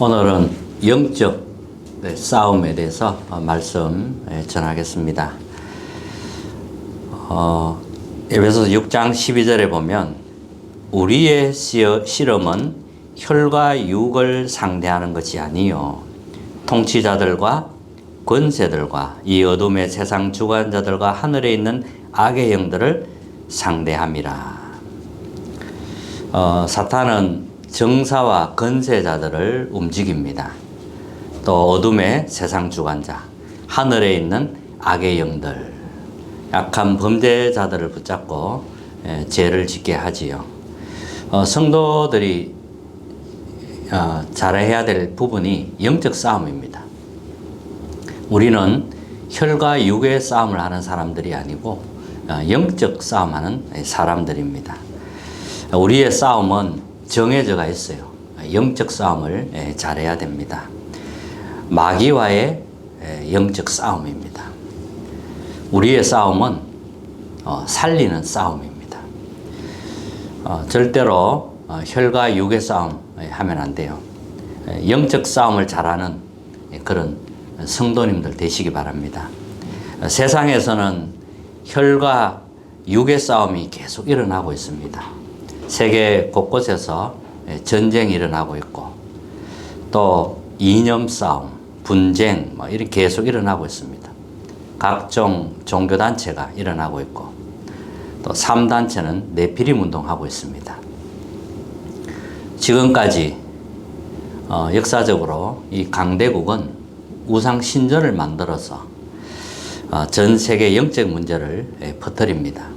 오늘은 영적 싸움에 대해서 말씀 전하겠습니다. 에베소서 6장 12절에 보면 우리의 실험은 혈과 육을 상대하는 것이 아니요 통치자들과 권세들과 이 어둠의 세상 주관자들과 하늘에 있는 악의 영들을 상대함이라. 사탄은 정사와 권세자들을 움직입니다. 또 어둠의 세상 주관자, 하늘에 있는 악의 영들, 약한 범죄자들을 붙잡고 죄를 짓게 하지요. 성도들이 잘해야 될 부분이 영적 싸움입니다. 우리는 혈과 육의 싸움을 하는 사람들이 아니고 영적 싸움하는 사람들입니다. 우리의 싸움은 정해져가 있어요. 영적 싸움을 잘해야 됩니다. 마귀와의 영적 싸움입니다. 우리의 싸움은 살리는 싸움입니다. 절대로 혈과 육의 싸움 하면 안 돼요. 영적 싸움을 잘하는 그런 성도님들 되시기 바랍니다. 세상에서는 혈과 육의 싸움이 계속 일어나고 있습니다. 세계 곳곳에서 전쟁이 일어나고 있고 또 이념 싸움, 분쟁 이렇게 계속 일어나고 있습니다. 각종 종교단체가 일어나고 있고 또 3단체는 네피림 운동하고 있습니다. 지금까지 역사적으로 이 강대국은 우상 신전을 만들어서 전 세계 영적 문제를 퍼뜨립니다.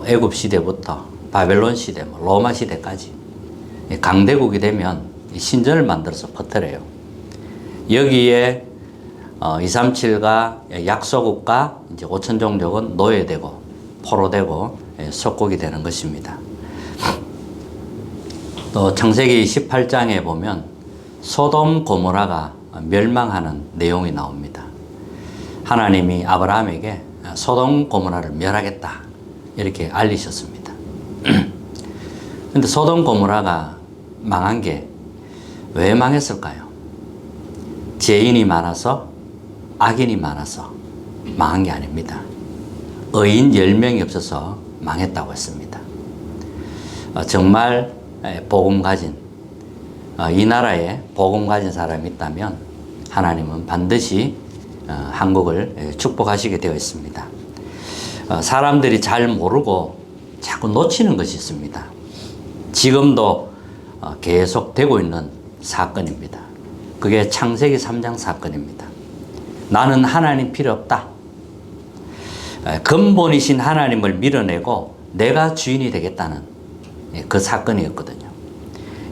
애굽 시대부터 바벨론 시대, 로마 시대까지 강대국이 되면 신전을 만들어서 퍼뜨려요. 여기에 237가 약소국가 이제 5천 종족은 노예되고 포로되고 속국이 되는 것입니다. 또 창세기 18장에 보면 소돔 고모라가 멸망하는 내용이 나옵니다. 하나님이 아브라함에게 소돔 고모라를 멸하겠다 이렇게 알리셨습니다. 근데 소돔 고모라가 망한 게 왜 망했을까요? 죄인이 많아서, 악인이 많아서 망한 게 아닙니다. 의인 10명이 없어서 망했다고 했습니다. 정말 복음 가진, 이 나라에 복음 가진 사람이 있다면 하나님은 반드시 한국을 축복하시게 되어 있습니다. 사람들이 잘 모르고 자꾸 놓치는 것이 있습니다. 지금도 계속 되고 있는 사건입니다. 그게 창세기 3장 사건입니다. 나는 하나님 필요 없다. 근본이신 하나님을 밀어내고 내가 주인이 되겠다는 그 사건이었거든요.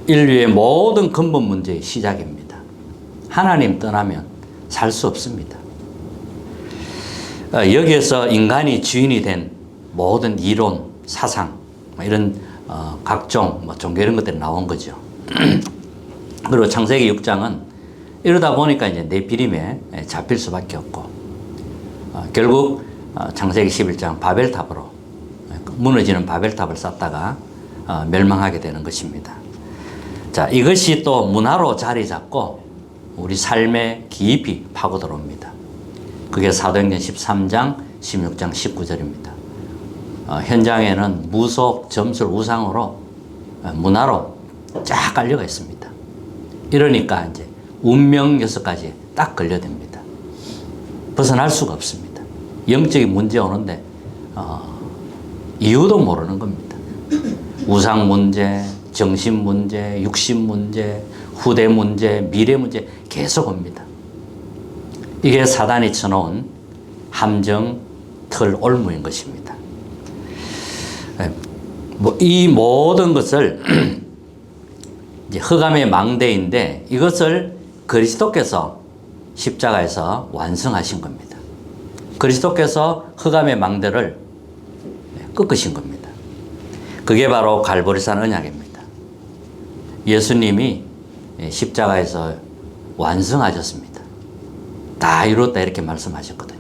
인류의 모든 근본 문제의 시작입니다. 하나님 떠나면 살 수 없습니다. 여기에서 인간이 주인이 된 모든 이론, 사상, 이런 각종 종교 이런 것들이 나온 거죠. 그리고 창세기 6장은 이러다 보니까 이제 네피림에 잡힐 수밖에 없고 결국 창세기 11장 바벨탑으로 무너지는 바벨탑을 쌓다가 멸망하게 되는 것입니다. 자, 이것이 또 문화로 자리 잡고 우리 삶에 깊이 파고 들어옵니다. 그게 사도행전 13장, 16장, 19절입니다. 현장에는 무속, 점술, 우상으로 문화로 쫙 깔려가 있습니다. 이러니까 이제 운명 6가지에 딱 걸려듭니다. 벗어날 수가 없습니다. 영적인 문제 오는데 이유도 모르는 겁니다. 우상 문제, 정신 문제, 육신 문제, 후대 문제, 미래 문제 계속 옵니다. 이게 사단이 쳐놓은 함정, 틀, 올무인 것입니다. 이 모든 것을 이제 흑암의 망대인데 이것을 그리스도께서 십자가에서 완성하신 겁니다. 그리스도께서 흑암의 망대를 꺾으신 겁니다. 그게 바로 갈보리산 언약입니다. 예수님이 십자가에서 완성하셨습니다. 다 이뤘다 이렇게 말씀하셨거든요.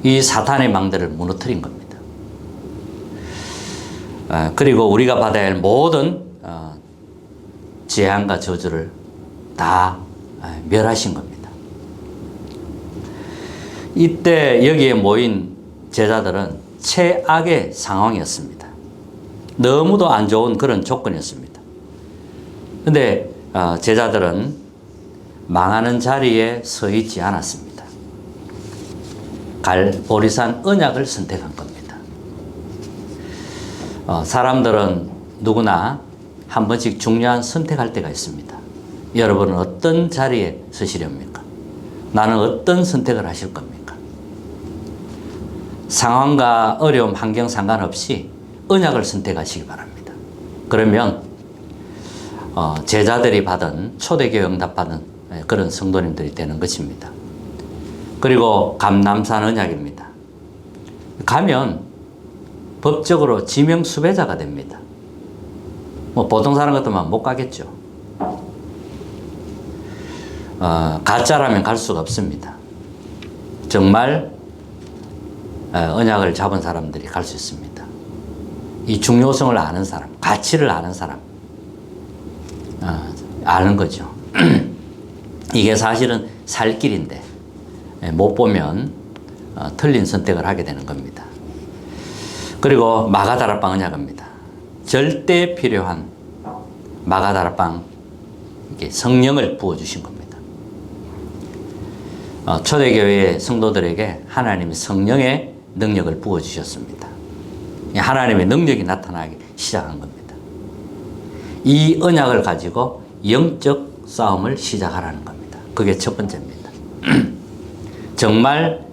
이 사탄의 망대를 무너뜨린 겁니다. 그리고 우리가 받아야 할 모든 재앙과 저주를 다 멸하신 겁니다. 이때 여기에 모인 제자들은 최악의 상황이었습니다. 너무도 안 좋은 그런 조건이었습니다. 근데 제자들은 망하는 자리에 서 있지 않았습니다. 갈보리산 언약을 선택한 겁니다. 사람들은 누구나 한 번씩 중요한 선택할 때가 있습니다. 여러분은 어떤 자리에 서시렵니까? 나는 어떤 선택을 하실 겁니까? 상황과 어려움, 환경 상관없이 언약을 선택하시기 바랍니다. 그러면 제자들이 받은 초대교회 응답받은 그런 성도님들이 되는 것입니다. 그리고 감남산 언약입니다. 가면 법적으로 지명 수배자가 됩니다. 뭐 보통 사람 같으면 못 가겠죠. 가짜라면 갈 수가 없습니다. 정말 언약을 잡은 사람들이 갈 수 있습니다. 이 중요성을 아는 사람, 가치를 아는 사람, 아는 거죠. 이게 사실은 살 길인데 못 보면 틀린 선택을 하게 되는 겁니다. 그리고 마가다락방 언약입니다. 절대 필요한 마가다락방, 성령을 부어주신 겁니다. 초대교회의 성도들에게 하나님이 성령의 능력을 부어주셨습니다. 하나님의 능력이 나타나기 시작한 겁니다. 이 언약을 가지고 영적 싸움을 시작하라는 겁니다. 그게 첫 번째입니다. 정말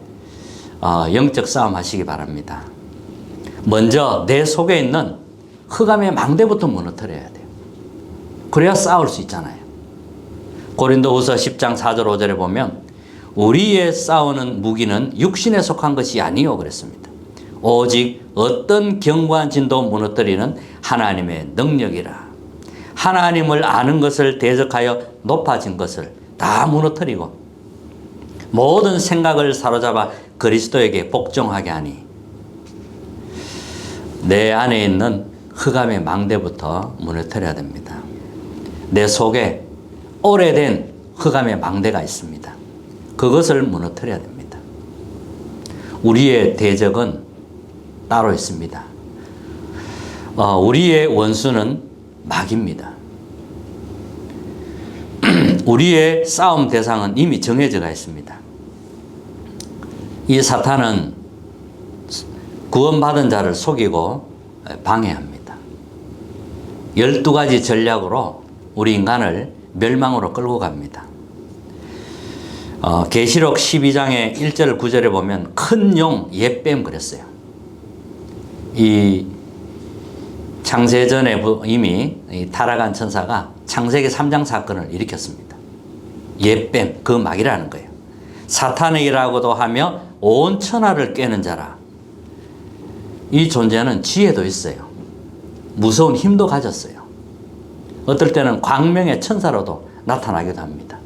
영적 싸움 하시기 바랍니다. 먼저 내 속에 있는 흑암의 망대부터 무너뜨려야 돼요. 그래야 싸울 수 있잖아요. 고린도후서 10장 4절 5절에 보면 우리의 싸우는 무기는 육신에 속한 것이 아니요 그랬습니다. 오직 어떤 견고한 진도 무너뜨리는 하나님의 능력이라. 하나님을 아는 것을 대적하여 높아진 것을 다 무너뜨리고 모든 생각을 사로잡아 그리스도에게 복종하게 하니 내 안에 있는 흑암의 망대부터 무너뜨려야 됩니다. 내 속에 오래된 흑암의 망대가 있습니다. 그것을 무너뜨려야 됩니다. 우리의 대적은 따로 있습니다. 우리의 원수는 마귀입니다. 우리의 싸움 대상은 이미 정해져가 있습니다. 이 사탄은 구원받은 자를 속이고 방해합니다. 12가지 전략으로 우리 인간을 멸망으로 끌고 갑니다. 계시록 12장의 1절 9절에 보면 큰 용 옛뱀 그랬어요. 이 창세전에 이미 타락한 천사가 창세기 3장 사건을 일으켰습니다. 옛뱀, 그 마귀라는 거예요. 사탄이라고도 하며 온 천하를 꿰는 자라. 이 존재는 지혜도 있어요. 무서운 힘도 가졌어요. 어떨 때는 광명의 천사로도 나타나기도 합니다.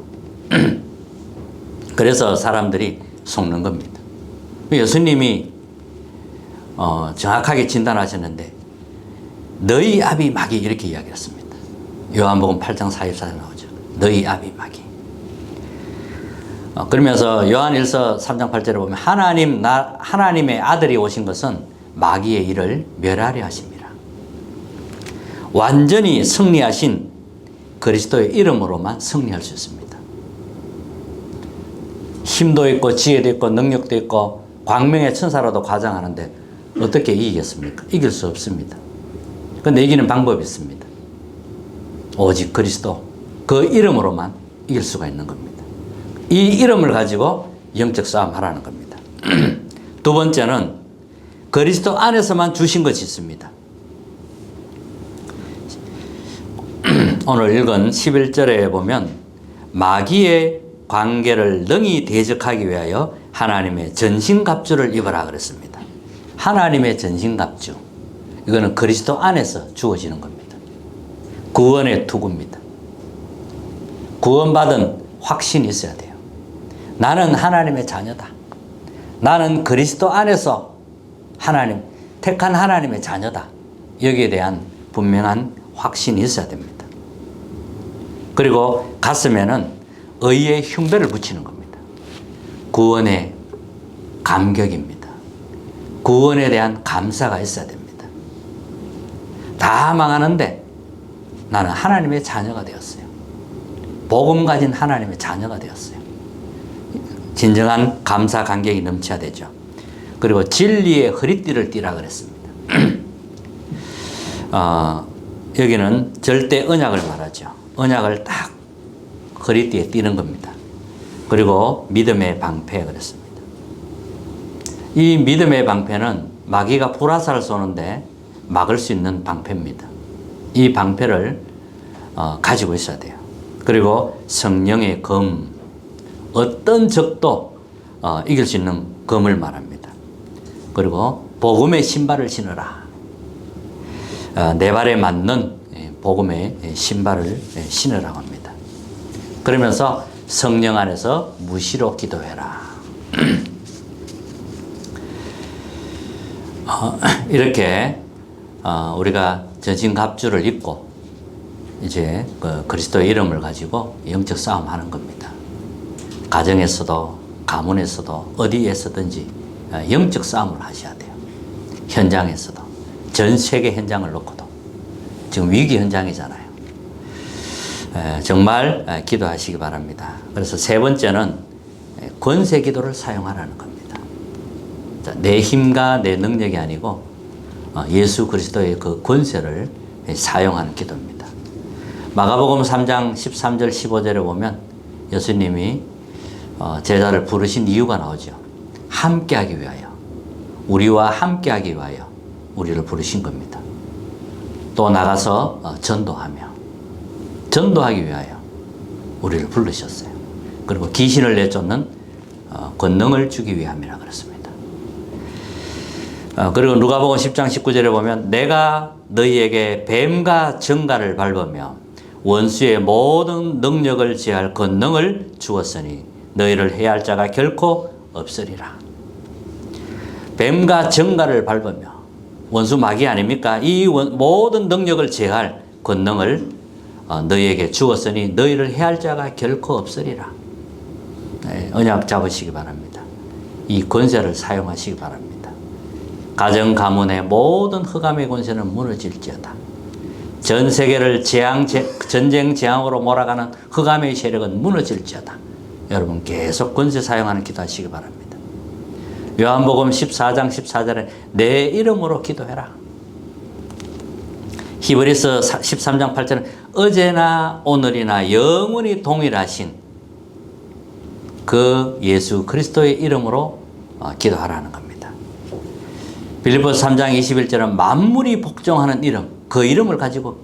그래서 사람들이 속는 겁니다. 예수님이 정확하게 진단하셨는데 너희 아비 마귀 이렇게 이야기했습니다. 요한복음 8장 44절 나오죠. 너희 아비 마귀. 그러면서 요한일서 3장 8절에 보면 하나님의 아들이 오신 것은 마귀의 일을 멸하려 하심이라. 완전히 승리하신 그리스도의 이름으로만 승리할 수 있습니다. 힘도 있고 지혜도 있고 능력도 있고 광명의 천사라도 가장하는데 어떻게 이기겠습니까? 이길 수 없습니다. 그런데 이기는 방법이 있습니다. 오직 그리스도, 그 이름으로만 이길 수가 있는 겁니다. 이 이름을 가지고 영적 싸움 하라는 겁니다. 두 번째는 그리스도 안에서만 주신 것이 있습니다. 오늘 읽은 11절에 보면 마귀의 관계를 능히 대적하기 위하여 하나님의 전신갑주를 입어라 그랬습니다. 하나님의 전신갑주, 이거는 그리스도 안에서 주어지는 겁니다. 구원의 투구입니다. 구원받은 확신이 있어야 돼요. 나는 하나님의 자녀다. 나는 그리스도 안에서 하나님, 택한 하나님의 자녀다. 여기에 대한 분명한 확신이 있어야 됩니다. 그리고 가슴에는 의의 흉배를 붙이는 겁니다. 구원의 감격입니다. 구원에 대한 감사가 있어야 됩니다. 다 망하는데 나는 하나님의 자녀가 되었어요. 복음 가진 하나님의 자녀가 되었어요. 진정한 감사 감격이 넘쳐야 되죠. 그리고 진리의 허리띠를 띠라 그랬습니다. 여기는 절대 언약을 말하죠. 언약을 딱 허리띠에 띠는 겁니다. 그리고 믿음의 방패 그랬습니다. 이 믿음의 방패는 마귀가 불화살을 쏘는데 막을 수 있는 방패입니다. 이 방패를 가지고 있어야 돼요. 그리고 성령의 검, 어떤 적도 이길 수 있는 검을 말합니다. 그리고 복음의 신발을 신으라. 내 발에 맞는 복음의 신발을 신으라고 합니다. 그러면서 성령 안에서 무시로 기도해라. 이렇게 우리가 전신갑주를 입고 이제 그리스도의 이름을 가지고 영적 싸움하는 겁니다. 가정에서도 가문에서도 어디에서든지 영적 싸움을 하셔야 돼요. 현장에서도 전 세계 현장을 놓고도 지금 위기 현장이잖아요. 정말 기도하시기 바랍니다. 그래서 세 번째는 권세 기도를 사용하라는 겁니다. 내 힘과 내 능력이 아니고 예수 그리스도의 그 권세를 사용하는 기도입니다. 마가복음 3장 13절 15절에 보면 예수님이 제자를 부르신 이유가 나오죠. 함께하기 위하여, 우리와 함께하기 위하여 우리를 부르신 겁니다. 또 나가서 전도하기 위하여 우리를 부르셨어요. 그리고 귀신을 내쫓는 권능을 주기 위함이라 그랬습니다. 그리고 누가복음 10장 19절에 보면 내가 너희에게 뱀과 정갈을 밟으며 원수의 모든 능력을 제할 권능을 주었으니 너희를 해할 자가 결코 없으리라. 뱀과 정갈을 밟으며 원수 마귀 아닙니까? 이 모든 능력을 제할 권능을 너희에게 주었으니 너희를 해할 자가 결코 없으리라. 언약 잡으시기 바랍니다. 이 권세를 사용하시기 바랍니다. 가정 가문의 모든 흑암의 권세는 무너질지어다. 전 세계를 전쟁 재앙으로 몰아가는 흑암의 세력은 무너질지어다. 여러분 계속 권세 사용하는 기도하시기 바랍니다. 요한복음 14장 14절에 내 이름으로 기도해라. 히브리서 13장 8절은 어제나 오늘이나 영원히 동일하신 그 예수 그리스도의 이름으로 기도하라는 겁니다. 빌립보서 3장 21절은 만물이 복종하는 이름, 그 이름을 가지고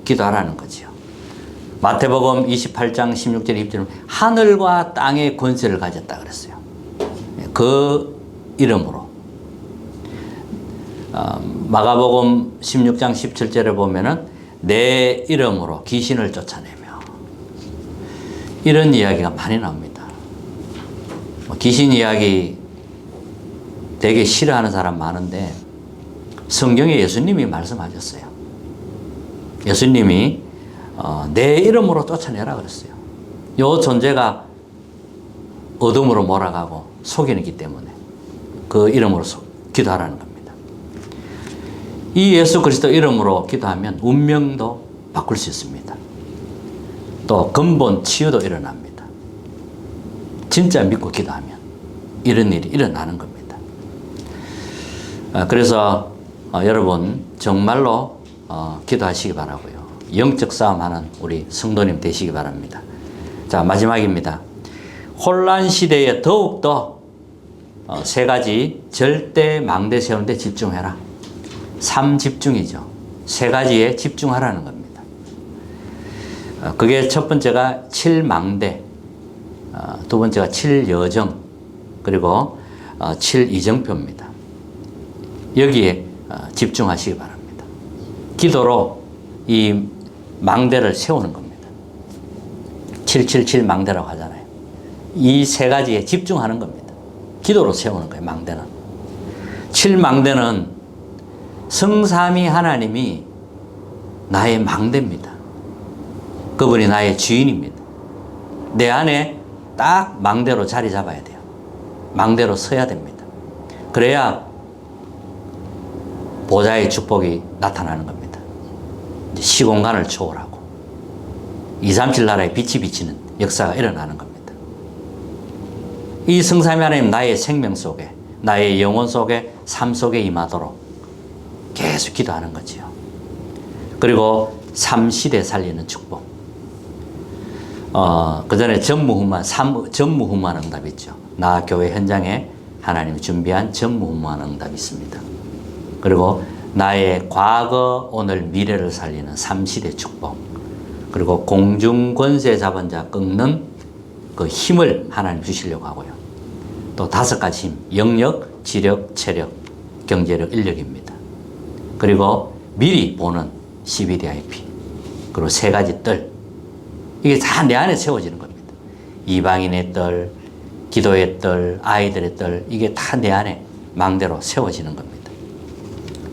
기도하라는 거죠. 마태복음 28장 16절 20절은 하늘과 땅의 권세를 가졌다 그랬어요. 그 이름으로. 마가복음 16장 17절에 보면은 내 이름으로 귀신을 쫓아내며, 이런 이야기가 많이 나옵니다. 귀신 이야기 되게 싫어하는 사람 많은데 성경에 예수님이 말씀하셨어요. 예수님이 내 이름으로 쫓아내라 그랬어요. 이 존재가 어둠으로 몰아가고 속이기 때문에 그 이름으로 기도하라는 겁니다. 이 예수 그리스도 이름으로 기도하면 운명도 바꿀 수 있습니다. 또 근본 치유도 일어납니다. 진짜 믿고 기도하면 이런 일이 일어나는 겁니다. 그래서 여러분 정말로 기도하시기 바라고요. 영적 싸움하는 우리 성도님 되시기 바랍니다. 자, 마지막입니다. 혼란 시대에 더욱더 세 가지 절대 망대 세우는 데 집중해라. 3집중이죠. 세 가지에 집중하라는 겁니다. 그게 첫 번째가 7망대, 두 번째가 7여정, 그리고 7이정표입니다. 여기에 집중하시기 바랍니다. 기도로 이 망대를 세우는 겁니다. 777 망대라고 하잖아요. 이 세 가지에 집중하는 겁니다. 기도로 세우는 거예요, 망대는. 7망대는 성삼위 하나님이 나의 망대입니다. 그분이 나의 주인입니다. 내 안에 딱 망대로 자리 잡아야 돼요. 망대로 서야 됩니다. 그래야 보좌의 축복이 나타나는 겁니다. 시공간을 초월하고 237 나라의 빛이 비치는 역사가 일어나는 겁니다. 이 성삼위 하나님 나의 생명 속에, 나의 영혼 속에, 삶 속에 임하도록 계속 기도하는 거지요. 그리고 3시대 살리는 축복. 그 전에 전무후무한 응답 있죠. 나 교회 현장에 하나님이 준비한 전무후무한 응답이 있습니다. 그리고 나의 과거, 오늘, 미래를 살리는 3시대 축복. 그리고 공중 권세 잡은 자 꺾는 그 힘을 하나님 주시려고 하고요. 또 5가지 힘, 영력, 지력, 체력, 경제력, 인력입니다. 그리고 미리 보는 CBDIP. 그리고 3가지 뜰. 이게 다 내 안에 세워지는 겁니다. 이방인의 뜰, 기도의 뜰, 아이들의 뜰, 이게 다 내 안에 망대로 세워지는 겁니다.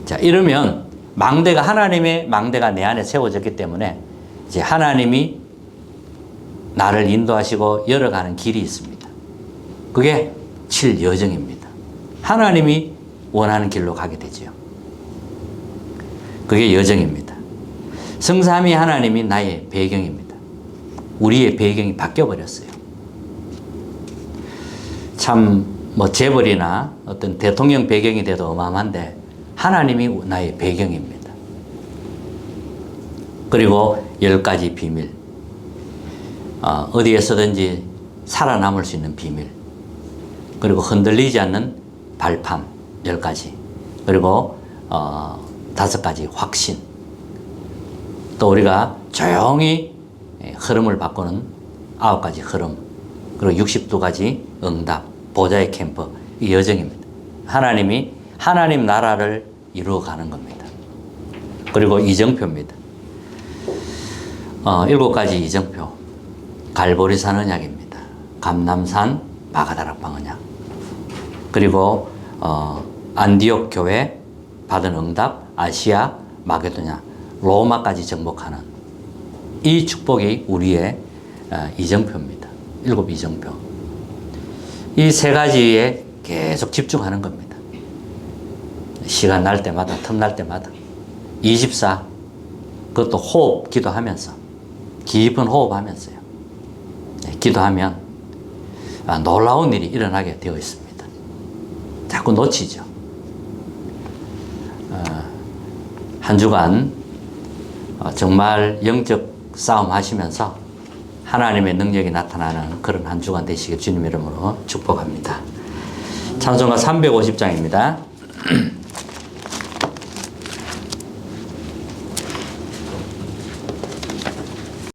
자, 이러면 망대가, 하나님의 망대가 내 안에 세워졌기 때문에 이제 하나님이 나를 인도하시고 열어가는 길이 있습니다. 그게 7여정입니다. 하나님이 원하는 길로 가게 되지요. 그게 여정입니다. 성삼위 하나님이 나의 배경입니다. 우리의 배경이 바뀌어버렸어요. 참, 재벌이나 어떤 대통령 배경이 돼도 어마어마한데, 하나님이 나의 배경입니다. 그리고 10가지 비밀. 어디에서든지 살아남을 수 있는 비밀. 그리고 흔들리지 않는 발판 10가지. 그리고 5가지 확신. 또 우리가 조용히 흐름을 바꾸는 9가지 흐름. 그리고 62가지 응답. 보좌의 캠프. 이 여정입니다. 하나님이 하나님 나라를 이루어가는 겁니다. 그리고 이정표입니다. 7가지 이정표. 갈보리산 언약입니다. 감남산 마가다락방 언약. 그리고 안디옥 교회 받은 응답, 아시아, 마게도냐, 로마까지 정복하는 이 축복이 우리의 이정표입니다. 7 이정표. 이 3가지에 계속 집중하는 겁니다. 시간 날 때마다, 틈날 때마다. 24. 그것도 호흡, 기도하면서. 깊은 호흡하면서요. 기도하면 놀라운 일이 일어나게 되어 있습니다. 자꾸 놓치죠. 한 주간 정말 영적 싸움 하시면서 하나님의 능력이 나타나는 그런 한 주간 되시길 주님 이름으로 축복합니다. 찬송가 350장입니다.